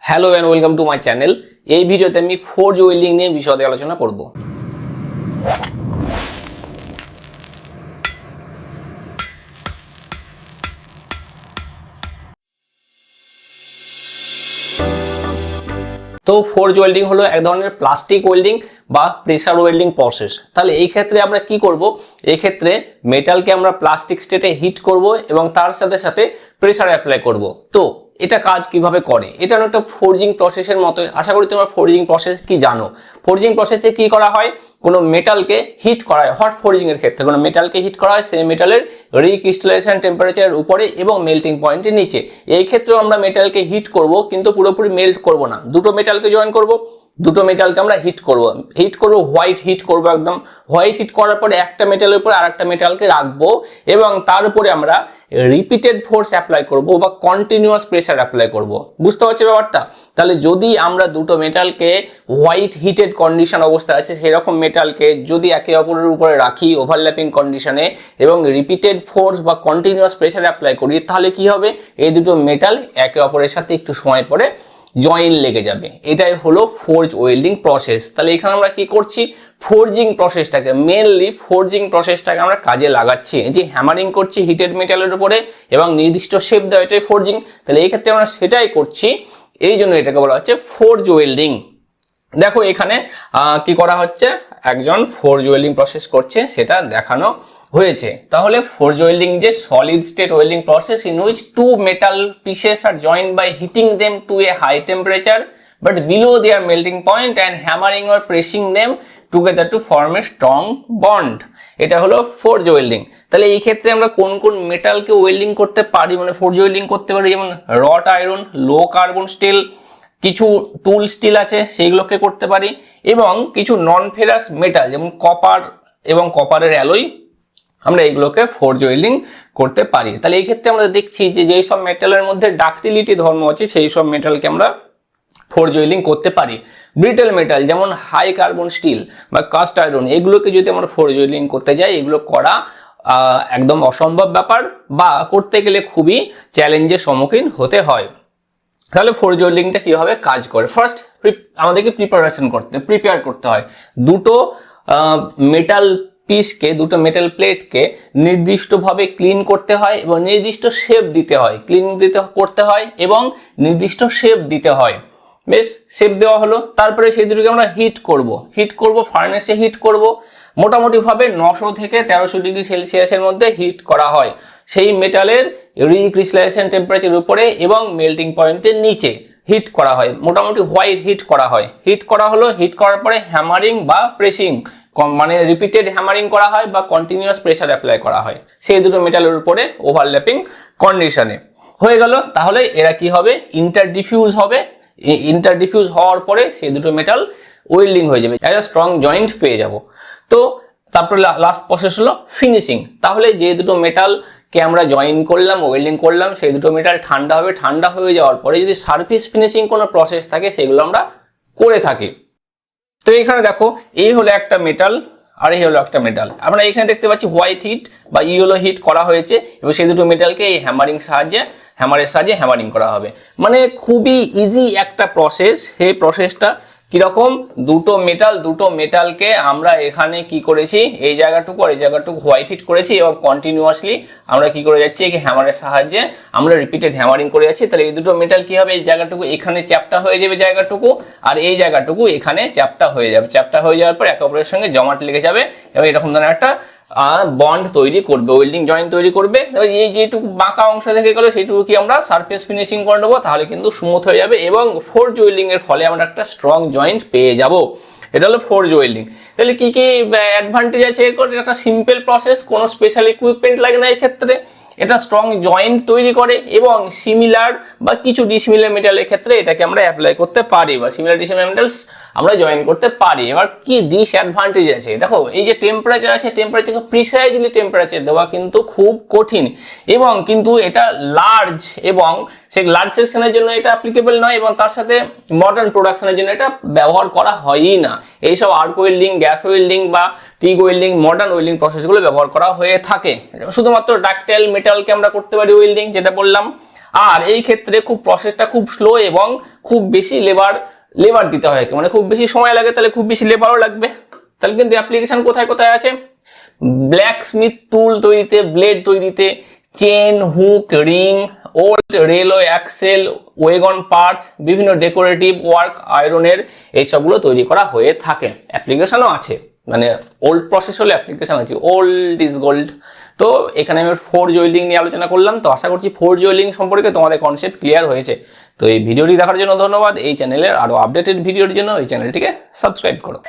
Hello and welcome to my channel. এই ভিডিওতে আমি ফোর্জ ওয়েল্ডিং নিয়ে বিশদে আলোচনা করব। তো ফোর্জ ওয়েল্ডিং হলো এক ধরনের প্লাস্টিক ওয়েল্ডিং বা প্রেসার ওয়েল্ডিং প্রসেস। তাহলে এই ক্ষেত্রে আমরা কি করব, এই ক্ষেত্রে মেটালকে আমরা প্লাস্টিক স্টেটে হিট করব এবং তার সাথে সাথে প্রেসার অ্যাপ্লাই করব। তো এটা কাজ কিভাবে করে, এটা একটা ফোর্জিং প্রসেসের মতো। আশা করি তোমরা ফোর্জিং প্রসেস কি জানো। ফোর্জিং প্রসেসে কি করা হয়, কোনো মেটালকে হিট করা হয়। হট ফোর্জিং এর ক্ষেত্রে কোনো মেটালকে হিট করা হয় সেই মেটালের রিক্রিস্টালাইজেশন টেম্পারেচারের উপরে এবং মেল্টিং পয়েন্টের নিচে। এই ক্ষেত্রেও আমরা মেটালকে হিট করব, কিন্তু পুরোপুরি মেল্ট করব না। দুটো মেটালকে জয়েন করব, দুটো মেটালকে আমরা হিট করব হোয়াইট হিট করব, একদম হোয়াইট হিট করার পরে একটা মেটালের উপরে আরেকটা মেটালকে রাখবো এবং তার উপরে আমরা রিপিটেড ফোর্স অ্যাপ্লাই করব বা কন্টিনিউয়াস প্রেসার অ্যাপ্লাই করব। বুঝতে পারছি ব্যাপারটা? তাহলে যদি আমরা দুটো মেটালকে হোয়াইট হিটেড কন্ডিশন অবস্থায় আছে সেরকম মেটালকে যদি একে অপরের উপরে রাখি ওভারল্যাপিং কন্ডিশনে এবং রিপিটেড ফোর্স বা কন্টিনিউয়াস প্রেসার অ্যাপ্লাই করি, তাহলে কি হবে, এই দুটো মেটাল একে অপরের সাথে একটু সময় পরে জয়েন লেগে যাবে। এটাই হলো ফোর্জ ওয়েল্ডিং প্রসেস। তাহলে এখানে আমরা কি করছি, ফোর্জিং প্রসেসটাকে, মেনলি ফোর্জিং প্রসেসটাকে আমরা কাজে লাগাচ্ছি। যে হ্যামারিং করছি হিটেড মেটালের উপরে এবং নির্দিষ্ট শেপ দেওয়া, এটাই ফোর্জিং। তাহলে এই ক্ষেত্রে আমরা সেটাই করছি, এই জন্য এটাকে বলা হচ্ছে ফোর্জ ওয়েল্ডিং। দেখো এখানে কি করা হচ্ছে, একজন ফোর্জ ওয়েল্ডিং প্রসেস করছে সেটা দেখানো হয়েছে। তাহলে ফোর্জ ওয়েল্ডিং যে solid state welding process in which two metal pieces are joint by heating them to a high temperature but below their melting point and hammering or pressing them together to form a strong bond. এটা হলো forge welding. তাহলে এই ক্ষেত্রে আমরা কোন কোন মেটালকে welding করতে পারি, মানে ফোর্জ ওয়েল্ডিং করতে পারি, যেমন রড আয়রন, লো কার্বন স্টিল, কিছু টুল স্টিল আছে সেইগুলোকে করতে পারি, এবং কিছু নন ফেরাস মেটাল যেমন কপার এবং কপারের অ্যালয়, আমরা এগুলোকে ফোর্জ ওয়েল্ডিং করতে পারি। তাহলে এই ক্ষেত্রে আমরা দেখছি যে যেই সব মেটালের মধ্যে ডাক্টিলিটি ধর্ম আছে সেই সব মেটালকে আমরা ফোর্জ ওয়েল্ডিং করতে পারি। ব্রিটেল মেটাল যেমন হাই কার্বন স্টিল বা কাস্ট আয়রন, এগুলোকে যদি আমরা ফোর্জ ওয়েল্ডিং করতে যাই, এগুলো করা একদম অসম্ভব ব্যাপার বা করতে গেলে খুবই চ্যালেঞ্জের সম্মুখীন হতে হয়। তাহলে ফোর্জ ওয়েল্ডিংটা কীভাবে কাজ করে, ফার্স্ট আমাদেরকে প্রিপেয়ার করতে হয়। দুটো মেটাল পিসকে, দুটো মেটাল প্লেটকে নির্দিষ্টভাবে ক্লিন করতে হয় এবং নির্দিষ্ট শেপ দিতে হয়, করতে হয় এবং নির্দিষ্ট শেপ দিতে হয়। বেশ, শেপ দেওয়া হলো, তারপরে সেই দুটোকে আমরা হিট করব ফার্নেসে হিট করব। মোটামুটিভাবে 900 থেকে 1300 ডিগ্রি সেলসিয়াসের মধ্যে হিট করা হয় সেই মেটালের রিক্রিস্টালাইজেশন টেম্পারেচারের উপরে এবং মেল্টিং পয়েন্টের নিচে হিট করা হয়। মোটামুটি হোয়াইট হিট করা হয়। হিট করার পরে হ্যামারিং বা প্রেসিং, মানে রিপিটেড হ্যামারিং করা হয় বা কন্টিনিউয়াস প্রেসার অ্যাপ্লাই করা হয় সেই দুটো মেটালের উপরে ওভারল্যাপিং কন্ডিশনে। হয়ে গেল। তাহলে এরা কি হবে, ইন্টারডিফিউজ হবে। ইন্টারডিফিউজ হওয়ার পরে সেই দুটো মেটাল ওয়েল্ডিং হয়ে যাবে, একটা স্ট্রং জয়েন্ট পেয়ে যাব। তো তারপরে লাস্ট প্রসেস হলো ফিনিশিং। তাহলে যে দুটো মেটালকে আমরা জয়েন করলাম, ওয়েল্ডিং করলাম, সেই দুটো মেটাল ঠান্ডা হবে। ঠান্ডা হয়ে যাওয়ার পরে যদি সারফেস ফিনিশিং কোনো প্রসেস থাকে সেগুলো আমরা করে থাকি। তো এখানে দেখো, এই হলো একটা মেটাল আর এই হলো একটা মেটাল। আমরা এখানে দেখতে পাচ্ছি হোয়াইট হিট বা ইয়েলো হিট করা হয়েছে এবং সেই দুটো মেটালকে এই হ্যামারের সাহায্যে হ্যামারিং করা হবে। মানে খুবই ইজি একটা প্রসেস। সেই প্রসেসটা কিরকম, দুটো মেটালকে আমরা এখানে কি করেছি, এই জায়গাটুকু আর এই জায়গাটুকু হোয়াইট হিট করেছি এবং কন্টিনিউয়াসলি আমরা কি করে যাচ্ছি, হ্যামারের সাহায্যে আমরা রিপিটেড হ্যামারিং করে যাচ্ছি। তাহলে এই দুটো মেটাল কি হবে, এই জায়গাটুকু এখানে চ্যাপ্টা হয়ে যাবে জায়গাটুকু, আর এই জায়গাটুকু এখানে চ্যাপ্টা হয়ে যাবে। চ্যাপ্টা হয়ে যাওয়ার পর একে অপরের সঙ্গে জমাট লেগে যাবে এবং এরকম ধরনের একটা বন্ড তৈরি করবে, ওয়েল্ডিং জয়েন্ট তৈরি করবে। এই যেটুকু বাঁকা অংশ থেকে গেল সেইটুকু কি আমরা সারফেস ফিনিশিং করে নেবো, তাহলে কিন্তু স্মুথ হয়ে যাবে এবং ফোর্জ ওয়েল্ডিং এর ফলে আমরা একটা স্ট্রং জয়েন্ট পেয়ে যাব। এটা হলো ফোর্জ ওয়েল্ডিং। তাহলে কি কি অ্যাডভান্টেজ আছে, একটা সিম্পল প্রসেস, কোনো স্পেশাল ইকুইপমেন্ট লাগে না। এই ক্ষেত্রে এটা স্ট্রং জয়েন্ট তৈরি করে এবং সিমিলার বা কিছু ডিসিমিলার মেটালের ক্ষেত্রে এটাকে আমরা অ্যাপ্লাই করতে পারি বা সিমিলার ডিসিমিলার মেটালস আমরা জয়েন করতে পারি। এবার কি ডিসঅ্যাডভান্টেজ আছে, দেখো এই যে টেম্পারেচার আছে, টেম্পারেচারকে প্রিসাইজলি টেম্পারেচার দেওয়া কিন্তু খুব কঠিন এবং কিন্তু এটা লার্জ এবং সেই লার্জ সেকশনের জন্য এটা অ্যাপ্লিকেবল নয় এবং তার সাথে মডার্ন প্রোডাকশনের জন্য এটা ব্যবহার করা হয়ই না। এইসব আর্ক ওয়েল্ডিং, গ্যাস ওয়েল্ডিং বা টিগ ওয়েল্ডিং, মডার্ন ওয়েল্ডিং প্রসেসগুলো ব্যবহার করা হয়ে থাকে। শুধুমাত্র ডাকটাইল মেটালকে আমরা করতে পারি ওয়েল্ডিং, যেটা বললাম, আর এই ক্ষেত্রে খুব প্রসেসটা খুব স্লো এবং খুব বেশি লেবার দিতে হয়, মানে খুব বেশি সময় লাগে, তাহলে খুব বেশি লেবারও লাগবে। তাহলে কিন্তু অ্যাপ্লিকেশন কোথায় কোথায় আছে? ব্ল্যাকস্মিথ টুল তৈরিতে, ব্লেড তৈরিতে, chain, hook, ring, old railway axle, wagon parts, বিভিন্ন ডেকোরেটিভ ওয়ার্ক, আয়রনের এইসবগুলো তৈরি করা হয়ে থাকে। অ্যাপ্লিকেশনও আছে, মানে ওল্ড প্রসেস হলে অ্যাপ্লিকেশন আছে, ওল্ড ইজ গোল্ড। তো এখানে আমি ফোর্জ ওয়েল্ডিং নিয়ে আলোচনা করলাম। তো আশা করছি ফোর্জ ওয়েল্ডিং সম্পর্কে তোমাদের কনসেপ্ট ক্লিয়ার হয়েছে। তো এই ভিডিওটি দেখার জন্য ধন্যবাদ। এই চ্যানেলের আরও আপডেটেড ভিডিওর জন্য এই চ্যানেলটিকে সাবস্ক্রাইব করো।